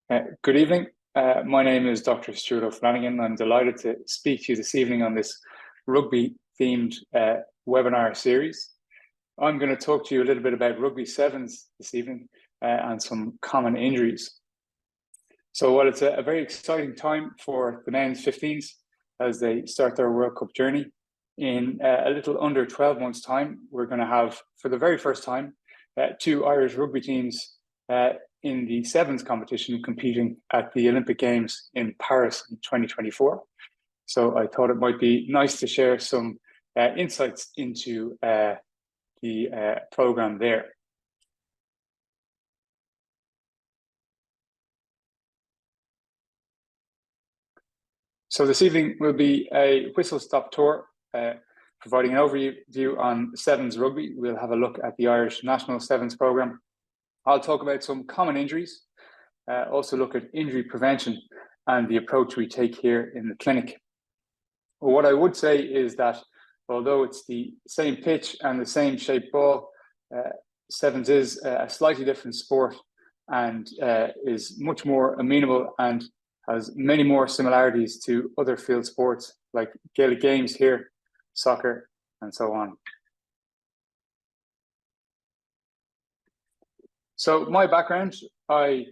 Good evening. My name is Dr. Stuart O'Flanagan. I'm delighted to speak to you this evening on this rugby-themed webinar series. I'm going to talk to you a little bit about rugby sevens this evening and some common injuries. So while it's a very exciting time for the men's 15s as they start their World Cup journey, in a little under 12 months' time, we're going to have, for the very first time, two Irish rugby teams in the sevens competition competing at the Olympic Games in Paris in 2024. So I thought it might be nice to share some insights into the program there. So this evening will be a whistle-stop tour, providing an overview on sevens rugby. We'll have a look at the Irish national sevens program. I'll talk about some common injuries, also look at injury prevention and the approach we take here in the clinic. Well, what I would say is that although it's the same pitch and the same shaped ball, sevens is a slightly different sport and is much more amenable and has many more similarities to other field sports like Gaelic games here, soccer, and so on. So my background, I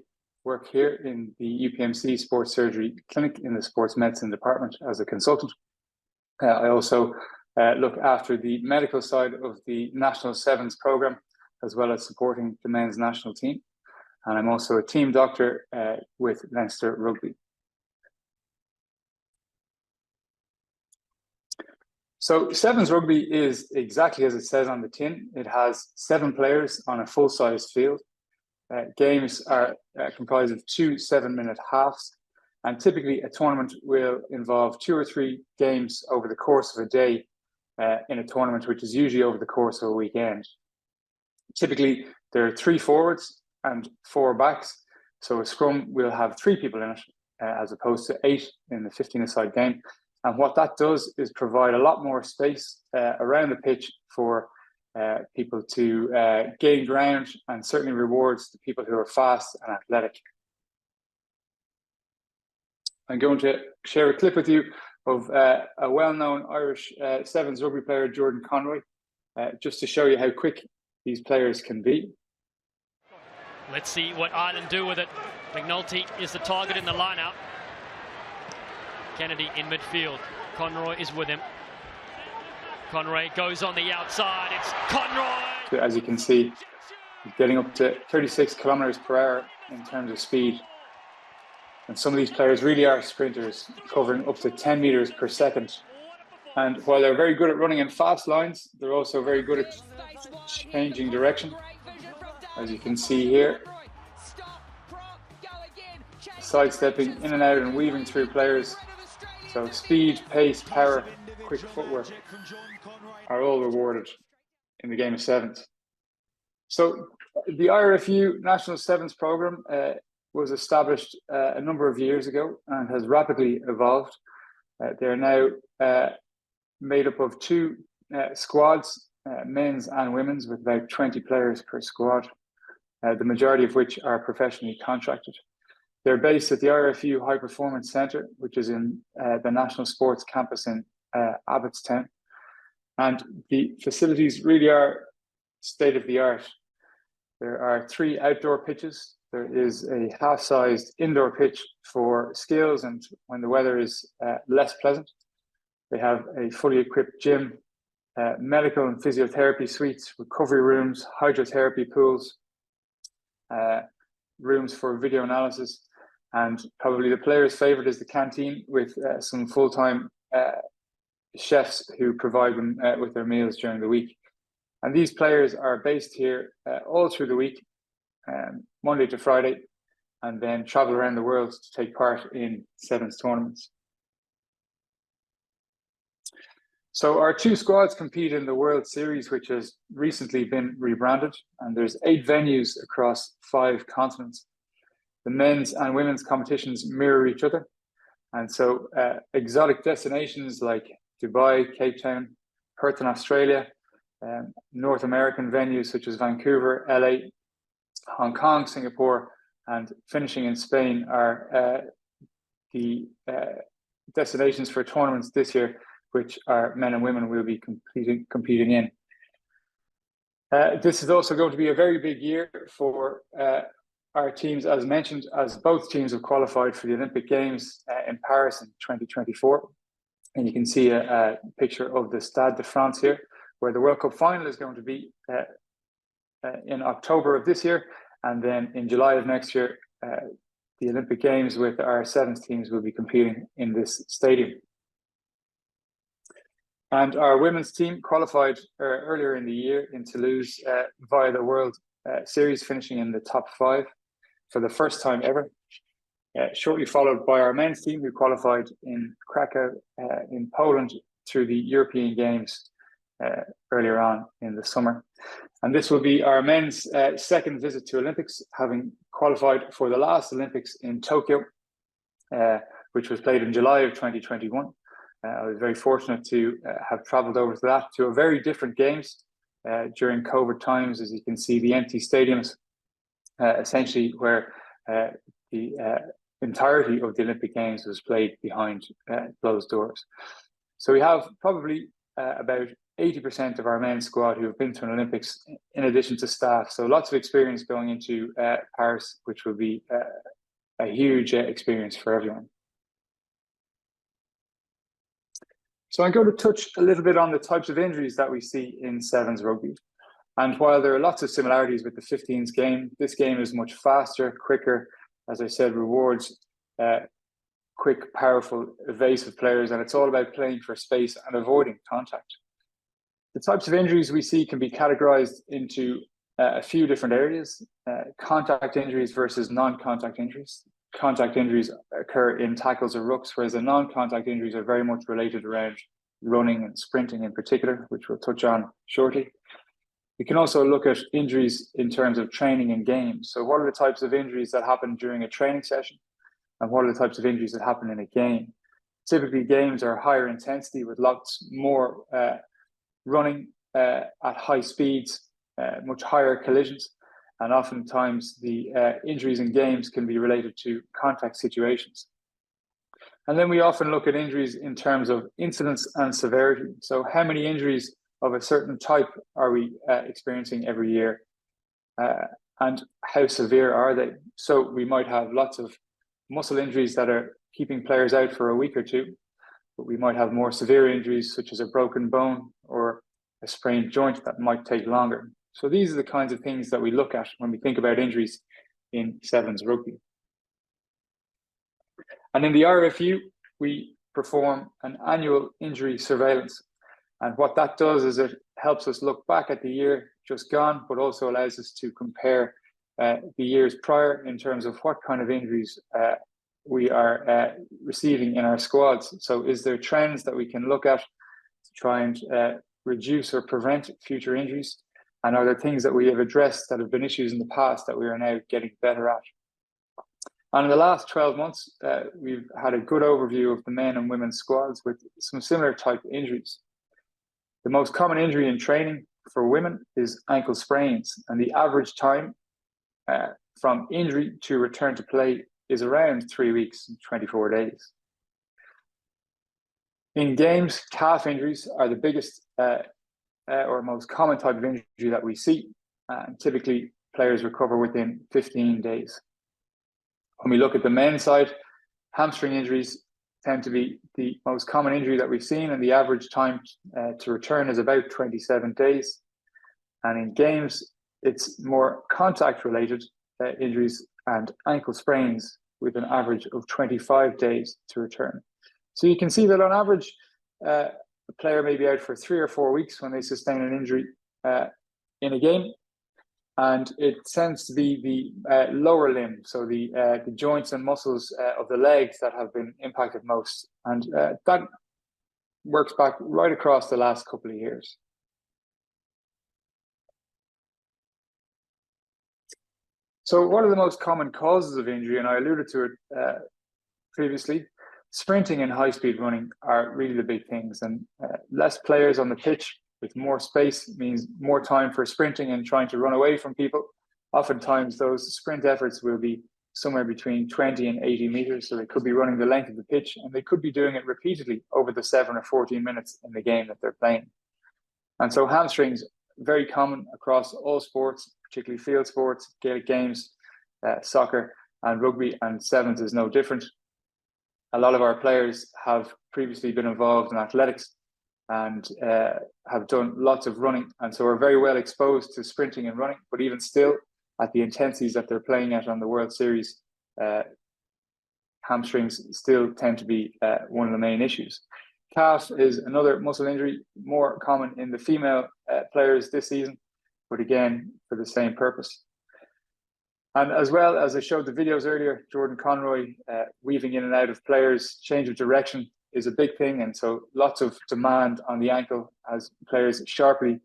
work here in the UPMC Sports Surgery Clinic in the Sports Medicine Department as a consultant. I also look after the medical side of the National Sevens program, as well as supporting the men's national team. And I'm also a team doctor with Leinster Rugby. So sevens rugby is exactly as it says on the tin. It has 7 players on a full-size field. Games are comprised of 2 7-minute halves, and typically a tournament will involve 2 or 3 games over the course of a day in a tournament, which is usually over the course of a weekend. Typically, there are 3 forwards and 4 backs, so a scrum will have 3 people in it, as opposed to 8 in the 15-a-side game. And what that does is provide a lot more space around the pitch for people to gain ground, and certainly rewards the people who are fast and athletic. I'm going to share a clip with you of a well-known Irish sevens rugby player, Jordan Conroy, just to show you how quick these players can be. Let's see what Ireland do with it. McNulty is the target in the lineup. Kennedy in midfield. Conroy is with him. Conroy goes on the outside. It's Conroy! As you can see, getting up to 36 kilometers per hour in terms of speed. And some of these players really are sprinters, covering up to 10 meters per second. And while they're very good at running in fast lines, they're also very good at changing direction. As you can see here, sidestepping in and out and weaving through players. So speed, pace, power, quick footwork are all rewarded in the game of sevens. So the IRFU National Sevens program was established a number of years ago and has rapidly evolved. They're now made up of 2 squads, men's and women's, with about 20 players per squad, the majority of which are professionally contracted. They're based at the IRFU High Performance Centre, which is in the National Sports Campus in Abbottstown. And the facilities really are state-of-the-art. There are 3 outdoor pitches. There is a half-sized indoor pitch for skills and when the weather is less pleasant. They have a fully equipped gym, medical and physiotherapy suites, recovery rooms, hydrotherapy pools, rooms for video analysis, and probably the players' favourite is the canteen with some full-time chefs who provide them with their meals during the week. And these players are based here all through the week, Monday to Friday, and then travel around the world to take part in sevens tournaments. So our 2 squads compete in the World Series, which has recently been rebranded, and there's 8 venues across 5 continents. The men's and women's competitions mirror each other. And so exotic destinations like Dubai, Cape Town, Perth in Australia, North American venues such as Vancouver, LA, Hong Kong, Singapore, and finishing in Spain are the destinations for tournaments this year, which our men and women will be competing in. This is also going to be a very big year for our teams, as mentioned, as both teams have qualified for the Olympic Games in Paris in 2024. And you can see a picture of the Stade de France here, where the World Cup final is going to be in October of this year. And then in July of next year, the Olympic Games with our sevens teams will be competing in this stadium. And our women's team qualified earlier in the year in Toulouse via the World Series, finishing in the top 5 for the first time ever. Shortly followed by our men's team, who qualified in Krakow in Poland through the European Games earlier on in the summer. And this will be our men's second visit to Olympics, having qualified for the last Olympics in Tokyo, which was played in July of 2021. I was very fortunate to have travelled over to that, to a very different games during COVID times. As you can see, the empty stadiums, essentially where the entirety of the Olympic Games was played behind closed doors. So we have probably about 80% of our men's squad who have been to an Olympics, in addition to staff. So lots of experience going into Paris, which will be a huge experience for everyone. So I'm going to touch a little bit on the types of injuries that we see in sevens rugby. And while there are lots of similarities with the 15s game, this game is much faster, quicker, as I said, rewards quick, powerful, evasive players, and it's all about playing for space and avoiding contact. The types of injuries we see can be categorized into a few different areas: contact injuries versus non-contact injuries. Contact injuries occur in tackles or rucks, whereas the non-contact injuries are very much related around running and sprinting in particular, which we'll touch on shortly. We can also look at injuries in terms of training and games. So what are the types of injuries that happen during a training session? And what are the types of injuries that happen in a game? Typically, games are higher intensity with lots more running at high speeds, much higher collisions. And oftentimes the injuries in games can be related to contact situations. And then we often look at injuries in terms of incidence and severity. So how many injuries of a certain type are we experiencing every year? And how severe are they? So we might have lots of muscle injuries that are keeping players out for a week or two, but we might have more severe injuries such as a broken bone or a sprained joint that might take longer. So these are the kinds of things that we look at when we think about injuries in sevens rugby. And in the RFU, we perform an annual injury surveillance. And what that does is it helps us look back at the year just gone, but also allows us to compare the years prior in terms of what kind of injuries we are receiving in our squads. So is there trends that we can look at to try and reduce or prevent future injuries? And are there things that we have addressed that have been issues in the past that we are now getting better at? And in the last 12 months, we've had a good overview of the men and women's squads with some similar type injuries. The most common injury in training for women is ankle sprains, and the average time from injury to return to play is around 3 weeks and 24 days. In games, calf injuries are the biggest or most common type of injury that we see. Typically, players recover within 15 days. When we look at the men's side, hamstring injuries tend to be the most common injury that we've seen, and the average time to return is about 27 days. And in games, it's more contact-related injuries and ankle sprains with an average of 25 days to return. So you can see that on average, a player may be out for 3 or 4 weeks when they sustain an injury in a game. And it tends to be the lower limb, so the joints and muscles of the legs that have been impacted most. And that works back right across the last couple of years. So what are the most common causes of injury? And I alluded to it previously. Sprinting and high-speed running are really the big things. And less players on the pitch with more space means more time for sprinting and trying to run away from people. Oftentimes, those sprint efforts will be somewhere between 20 and 80 meters. So they could be running the length of the pitch, and they could be doing it repeatedly over the 7 or 14 minutes in the game that they're playing. And so hamstrings, very common across all sports, particularly field sports, Gaelic games, soccer and rugby, and sevens is no different. A lot of our players have previously been involved in athletics and have done lots of running, and so are very well exposed to sprinting and running, but even still, at the intensities that they're playing at on the World Series, hamstrings still tend to be one of the main issues. Calf is another muscle injury, more common in the female players this season, but again, for the same purpose. And as well, as I showed the videos earlier, Jordan Conroy weaving in and out of players, change of direction is a big thing, and so lots of demand on the ankle as players sharply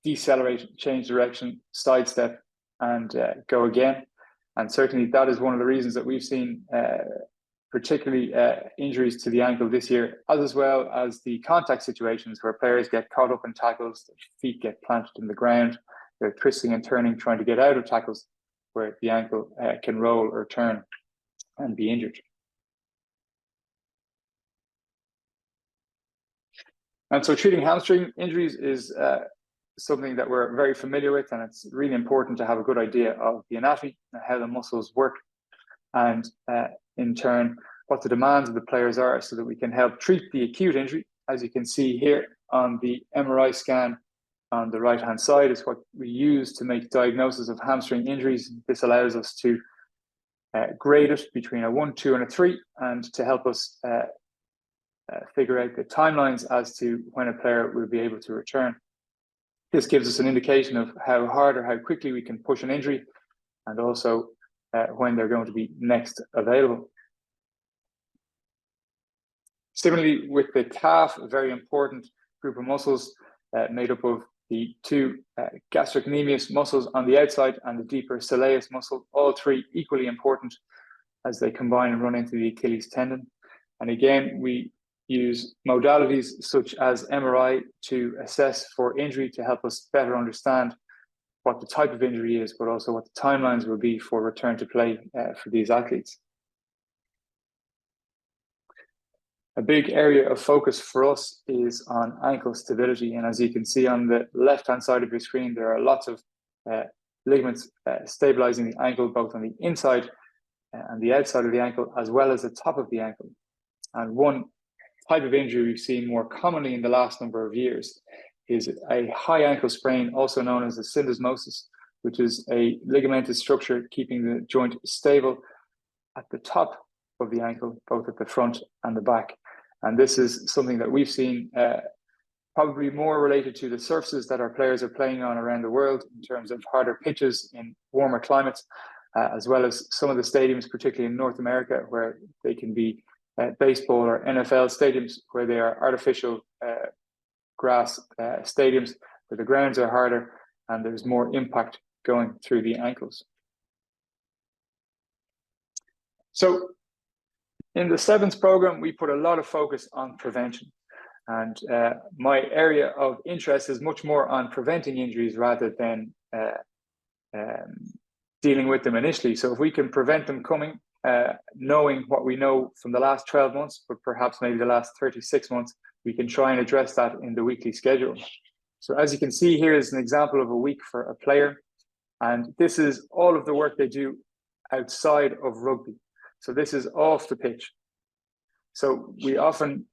decelerate, change direction, sidestep, and go again. And certainly that is one of the reasons that we've seen particularly injuries to the ankle this year, as well as the contact situations where players get caught up in tackles, their feet get planted in the ground, they're twisting and turning, trying to get out of tackles where the ankle can roll or turn and be injured. And so treating hamstring injuries is something that we're very familiar with, and it's really important to have a good idea of the anatomy and how the muscles work, and in turn what the demands of the players are, so that we can help treat the acute injury. As you can see here on the MRI scan on the right hand side is what we use to make diagnosis of hamstring injuries. This allows us to grade it between a 1, 2 and a 3, and to help us figure out the timelines as to when a player will be able to return. This gives us an indication of how hard or how quickly we can push an injury, and also when they're going to be next available. Similarly, with the calf, a very important group of muscles made up of the 2 gastrocnemius muscles on the outside and the deeper soleus muscle, all 3 equally important as they combine and run into the Achilles tendon. And again, we use modalities such as MRI to assess for injury, to help us better understand what the type of injury is, but also what the timelines will be for return to play for these athletes. A big area of focus for us is on ankle stability. And as you can see on the left-hand side of your screen, there are lots of ligaments stabilizing the ankle, both on the inside and the outside of the ankle, as well as the top of the ankle. And one type of injury we've seen more commonly in the last number of years is a high ankle sprain, also known as a syndesmosis, which is a ligamentous structure keeping the joint stable at the top of the ankle, both at the front and the back. And this is something that we've seen probably more related to the surfaces that our players are playing on around the world, in terms of harder pitches in warmer climates, as well as some of the stadiums, particularly in North America, where they can be baseball or NFL stadiums, where they are artificial grass stadiums, where the grounds are harder and there's more impact going through the ankles. So in the sevens program, we put a lot of focus on prevention. And my area of interest is much more on preventing injuries rather than dealing with them initially. So if we can prevent them coming, knowing what we know from the last 12 months, but perhaps maybe the last 36 months, we can try and address that in the weekly schedule. So as you can see, here is an example of a week for a player. And this is all of the work they do outside of rugby. So this is off the pitch. So we often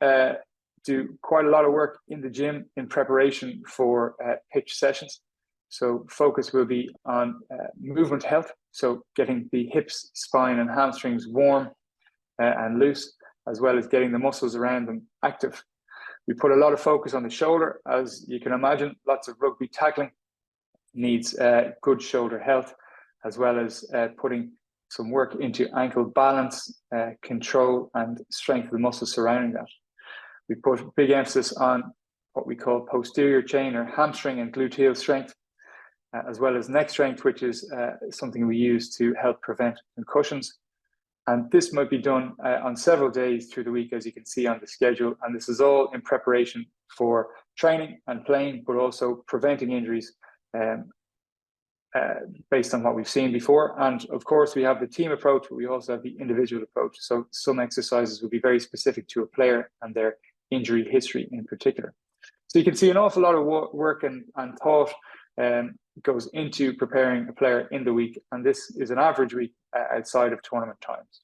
do quite a lot of work in the gym in preparation for pitch sessions. So focus will be on movement health. So getting the hips, spine and hamstrings warm and loose, as well as getting the muscles around them active. We put a lot of focus on the shoulder. As you can imagine, lots of rugby tackling needs good shoulder health, as well as putting some work into ankle balance, control and strength of the muscles surrounding that. We put big emphasis on what we call posterior chain or hamstring and gluteal strength, as well as neck strength, which is something we use to help prevent concussions. And this might be done on several days through the week, as you can see on the schedule. And this is all in preparation for training and playing, but also preventing injuries based on what we've seen before. And of course, we have the team approach, but we also have the individual approach. So some exercises will be very specific to a player and their injury history in particular. So you can see an awful lot of work and thought goes into preparing a player in the week. And this is an average week outside of tournament times.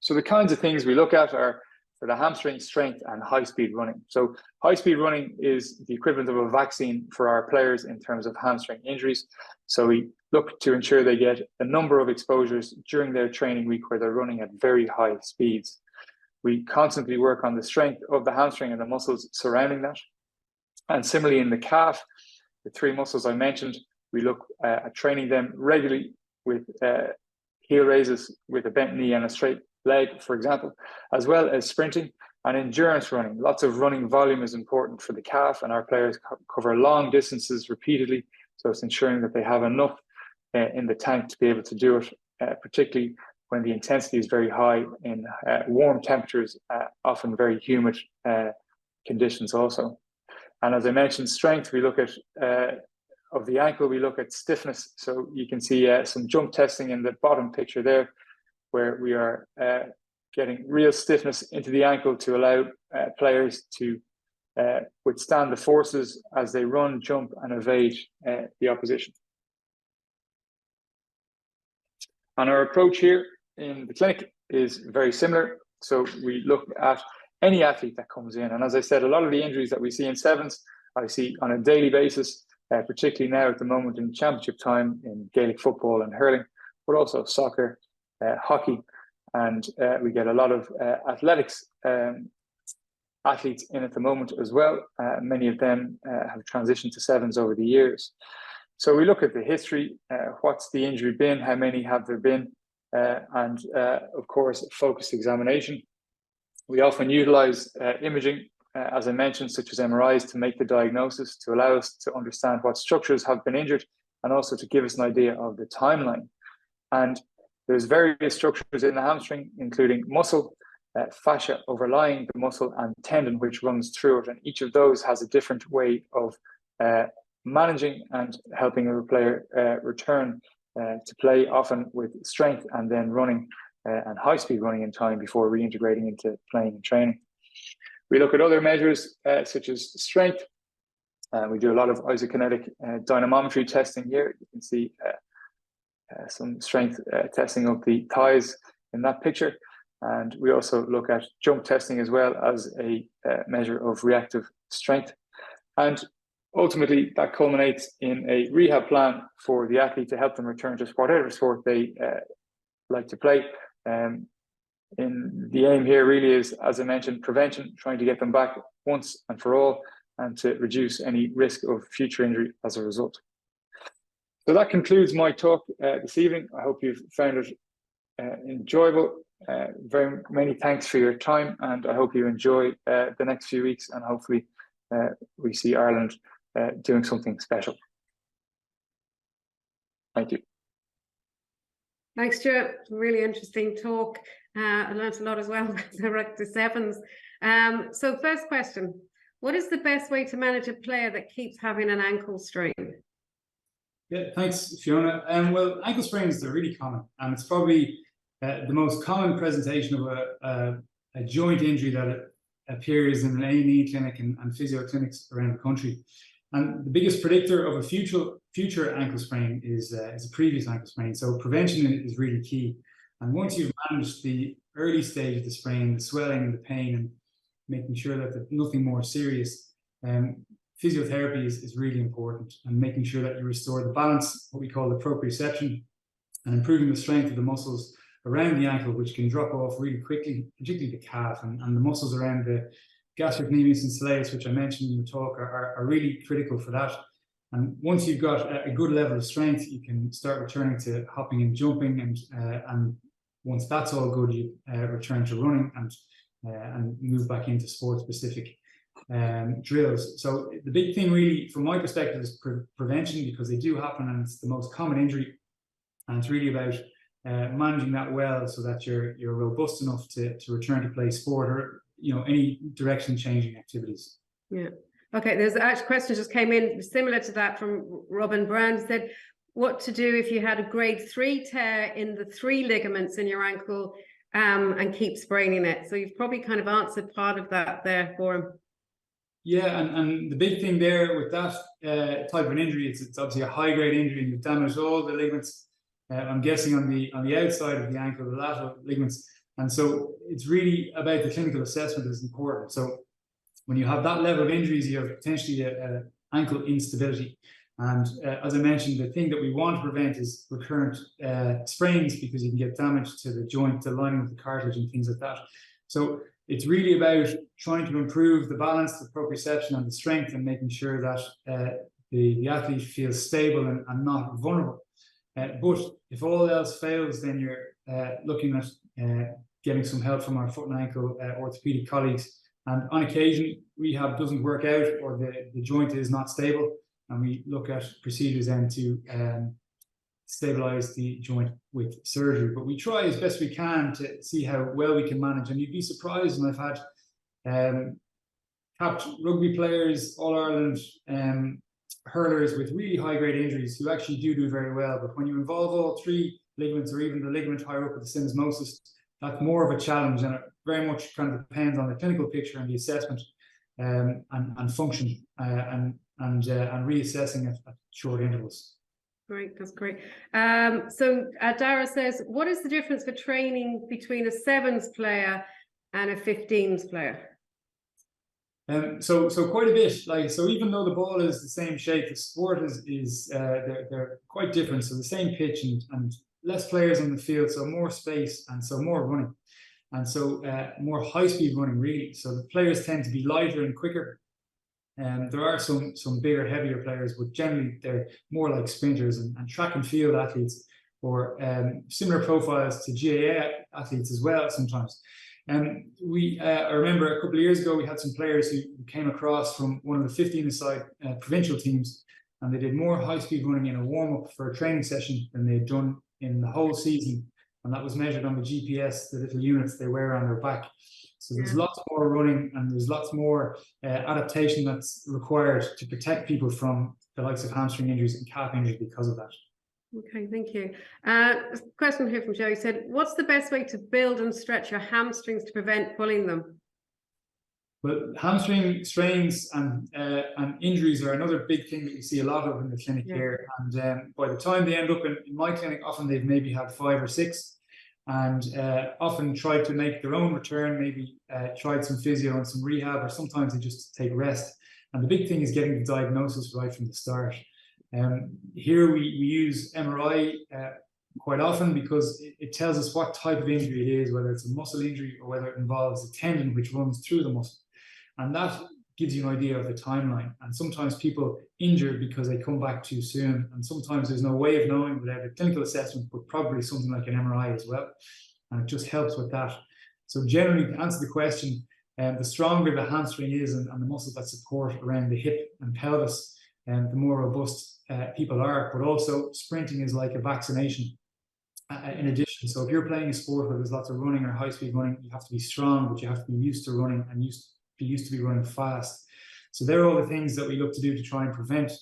So the kinds of things we look at are for the hamstring, strength and high-speed running. So high-speed running is the equivalent of a vaccine for our players in terms of hamstring injuries. So we look to ensure they get a number of exposures during their training week where they're running at very high speeds. We constantly work on the strength of the hamstring and the muscles surrounding that. And similarly in the calf, the three muscles I mentioned, we look at training them regularly with heel raises with a bent knee and a straight leg, for example, as well as sprinting and endurance running. Lots of running volume is important for the calf, and our players cover long distances repeatedly. So it's ensuring that they have enough in the tank to be able to do it, particularly when the intensity is very high in warm temperatures, often very humid conditions also. And as I mentioned, strength, we look at, of the ankle, we look at stiffness. So you can see some jump testing in the bottom picture there, where we are getting real stiffness into the ankle to allow players to withstand the forces as they run, jump and evade the opposition. And our approach here in the clinic is very similar. So we look at any athlete that comes in. And as I said, a lot of the injuries that we see in sevens, I see on a daily basis, particularly now at the moment in championship time in Gaelic football and hurling, but also soccer, hockey, and we get a lot of athletics athletes in at the moment as well. Many of them have transitioned to sevens over the years. So we look at the history, what's the injury been, how many have there been, and of course, focused examination. We often utilize imaging, as I mentioned, such as MRIs, to make the diagnosis, to allow us to understand what structures have been injured, and also to give us an idea of the timeline. And there's various structures in the hamstring, including muscle, fascia overlying the muscle, and tendon, which runs through it. And each of those has a different way of managing and helping a player return to play, often with strength and then running and high-speed running in time before reintegrating into playing and training. We look at other measures such as strength. We do a lot of isokinetic dynamometry testing here. You can see some strength testing of the thighs in that picture. And we also look at jump testing as well as a measure of reactive strength. And ultimately, that culminates in a rehab plan for the athlete to help them return to whatever sport they like to play. And the aim here really is, as I mentioned, prevention, trying to get them back once and for all, and to reduce any risk of future injury as a result. So that concludes my talk this evening. I hope you've found it enjoyable. Very many thanks for your time, and I hope you enjoy the next few weeks, and hopefully we see Ireland doing something special. Thank you. Thanks, Stuart. Really interesting talk. I learned a lot as well about the sevens. So first question, what is the best way to manage a player that keeps having an ankle strain? Yeah, thanks, Fiona. Well, ankle sprains are really common, and it's probably the most common presentation of a joint injury that appears in an A&E clinic and physio clinics around the country. And the biggest predictor of a future ankle sprain is a previous ankle sprain. So prevention is really key. And once you've managed the early stage of the sprain, the swelling and the pain, and making sure that there's nothing more serious, physiotherapy is really important, and making sure that you restore the balance, what we call the proprioception, and improving the strength of the muscles around the ankle, which can drop off really quickly, particularly the calf, and the muscles around the gastrocnemius and soleus, which I mentioned in the talk, are really critical for that. And once you've got a good level of strength, you can start returning to hopping and jumping, and once that's all good, you return to running and move back into sport-specific drills. So the big thing really, from my perspective, is prevention, because they do happen, and it's the most common injury. And it's really about managing that well, so that you're robust enough to return to play sport, or any direction changing activities. Yeah, Okay, there's actually a question just came in similar to that from Robin Brown. Said, what to do if you had a grade 3 tear in the 3 ligaments in your ankle and keep spraining it? So you've probably kind of answered part of that there for him. Yeah, and the big thing there with that type of an injury, it's obviously a high grade injury, and you've damaged all the ligaments. I'm guessing on the outside of the ankle, the lateral ligaments, and so it's really about the clinical assessment is important. So when you have that level of injuries, you have potentially a ankle instability. And as I mentioned, the thing that we want to prevent is recurrent sprains, because you can get damage to the joint, the lining of the cartilage and things like that. So it's really about trying to improve the balance, the proprioception and the strength, and making sure that the athlete feels stable and not vulnerable. But if all else fails, then you're looking at getting some help from our foot and ankle orthopedic colleagues. And on occasion, rehab doesn't work out, or the joint is not stable, and we look at procedures then to stabilize the joint with surgery. But we try as best we can to see how well we can manage. And you'd be surprised, and I've had capped rugby players, All-Ireland hurlers with really high-grade injuries who actually do very well. But when you involve all 3 ligaments, or even the ligament higher up with the syndesmosis, that's more of a challenge, and it very much kind of depends on the clinical picture and the assessment and function and reassessing at short intervals. Great, that's great. So Dara says, what is the difference for training between a 7s player and a 15s player? So quite a bit. Like, so even though the ball is the same shape, the sport is they're quite different. So the same pitch and less players on the field, so more space, and so more running, and so more high-speed running, really. So the players tend to be lighter and quicker. And there are some bigger, heavier players, but generally they're more like sprinters and track and field athletes, or similar profiles to GAA athletes as well sometimes. And I remember a couple of years ago, we had some players who came across from one of the 15-a-side provincial teams, and they did more high-speed running in a warm-up for a training session than they'd done in the whole season. And that was measured on the GPS, the little units they wear on their back. So there's lots more running, and there's lots more adaptation that's required to protect people from the likes of hamstring injuries and calf injuries because of that. Okay, thank you. Question here from Joe. He said, what's the best way to build and stretch your hamstrings to prevent pulling them? Well, hamstring strains and injuries are another big thing that we see a lot of in the clinic here. And by the time they end up in my clinic, often they've maybe had 5 or 6. And often tried to make their own return, maybe tried some physio and some rehab, or sometimes they just take rest. And the big thing is getting the diagnosis right from the start. Here we use MRI quite often, because it tells us what type of injury it is, whether it's a muscle injury or whether it involves a tendon which runs through the muscle. And that gives you an idea of the timeline. And sometimes people injure because they come back too soon. And sometimes there's no way of knowing without a clinical assessment, but probably something like an MRI as well. And it just helps with that. So generally, to answer the question, the stronger the hamstring is and the muscles that support around the hip and pelvis, the more robust people are. But also sprinting is like a vaccination in addition. So if you're playing a sport where there's lots of running or high-speed running, you have to be strong, but you have to be used to running and be used to be running fast. So they're all the things that we look to do to try and prevent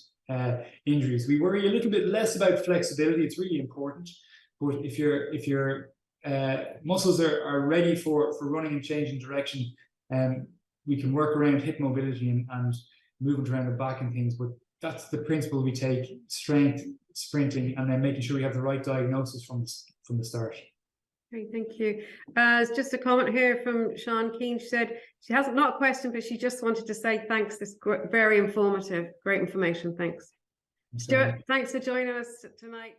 injuries. We worry a little bit less about flexibility. It's really important, but if your muscles are ready for running and changing direction, we can work around hip mobility and movement around the back and things. But that's the principle we take: strength, sprinting, and then making sure we have the right diagnosis from the start. Okay, thank you. It's just a comment here from Sean Keane. She said she has not a question, but she just wanted to say thanks. This is very informative, great information. Thanks. Stuart, thanks for joining us tonight.